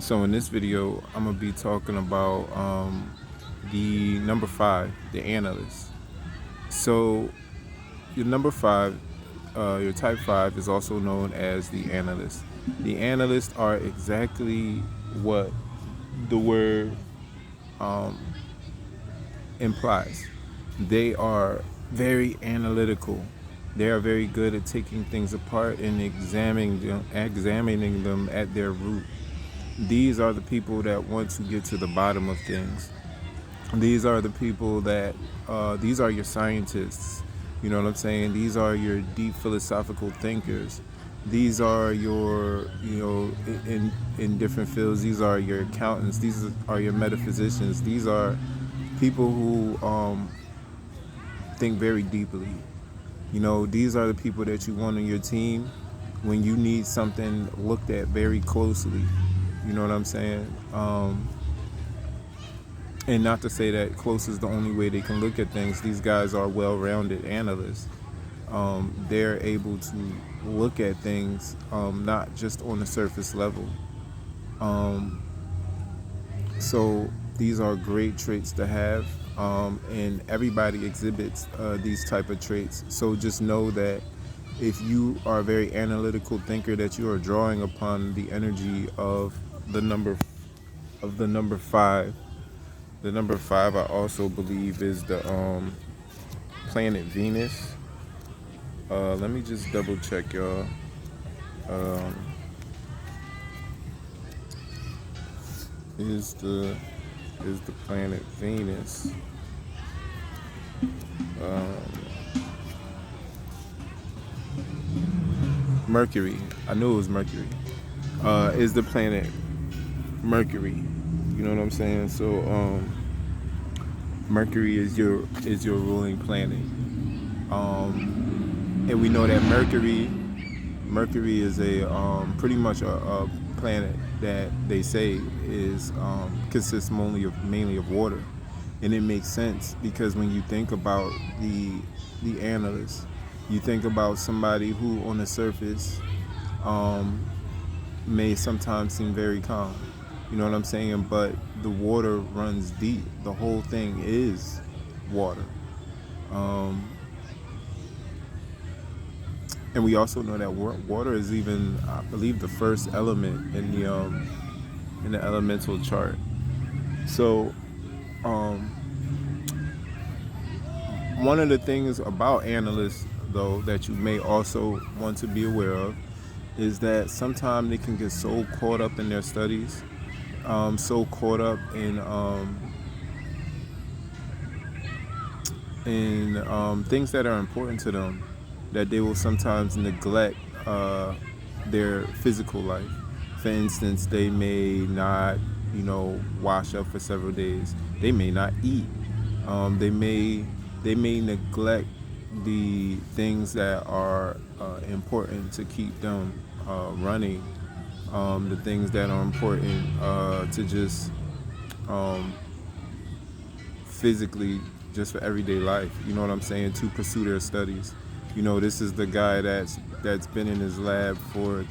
So in this video, I'm gonna be talking about the number five, the analyst. So your number five, your type five is also known as the analyst. The analysts are exactly what the word implies. They are very analytical. They are very good at taking things apart and examining them at their root. These are the people that want to get to the bottom of things. These are the people that, these are your scientists. You know what I'm saying? These are your deep philosophical thinkers. These are your, in different fields, these are your accountants. These are your metaphysicians. These are people who think very deeply. These are the people that you want on your team when you need something looked at very closely. You know what I'm saying? And not to say that close is the only way they can look at things. These guys are well-rounded analysts. They're able to look at things not just on the surface level. So these are great traits to have, and everybody exhibits these type of traits. So just know that if you are a very analytical thinker, that you are drawing upon the energy of the number five. The number five, I also believe, is the planet Venus. Let me just double check, y'all. Um, is the planet Venus? Mercury. I knew it was Mercury. Is the planet Mercury? You know what I'm saying? So Mercury is your ruling planet, and we know that Mercury is a pretty much a planet that they say is consists mainly of water, and it makes sense because when you think about the analyst, you think about somebody who on the surface may sometimes seem very calm. You know what I'm saying? But the water runs deep. The whole thing is water. Um, and we also know that water is even, I believe, the first element in the elemental chart. So, um, one of the things about analysts, though, that you may also want to be aware of is that sometimes they can get so caught up in their studies, so caught up in things that are important to them, that they will sometimes neglect their physical life. For instance, they may not, wash up for several days. They may not eat. They may neglect the things that are important to keep them running. The things that are important to just physically, just for everyday life. You know what I'm saying? To pursue their studies. This is the guy that's been in his lab for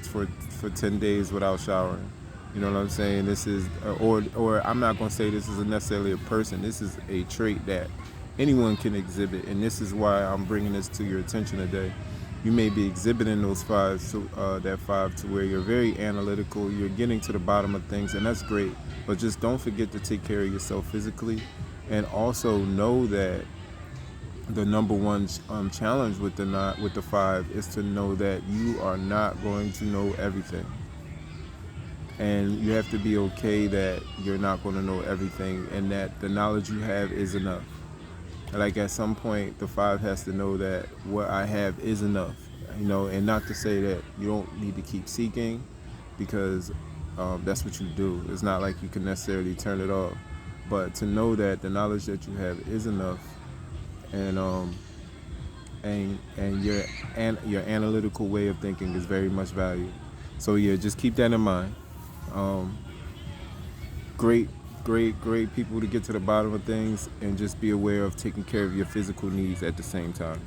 10 days without showering. You know what I'm saying? This is, or I'm not gonna say this is necessarily a person. This is a trait that anyone can exhibit, and this is why I'm bringing this to your attention today. You may be exhibiting those fives, to that five, to where you're very analytical. You're getting to the bottom of things, and that's great. But just don't forget to take care of yourself physically, and also know that the number one challenge with the five is to know that you are not going to know everything, and you have to be okay that you're not going to know everything, and that the knowledge you have is enough. Like, at some point, the five has to know that what I have is enough. And not to say that you don't need to keep seeking, because that's what you do. It's not like you can necessarily turn it off, but to know that the knowledge that you have is enough, and your analytical way of thinking is very much valued. So yeah, just keep that in mind. Um, great, great people to get to the bottom of things, and just be aware of taking care of your physical needs at the same time.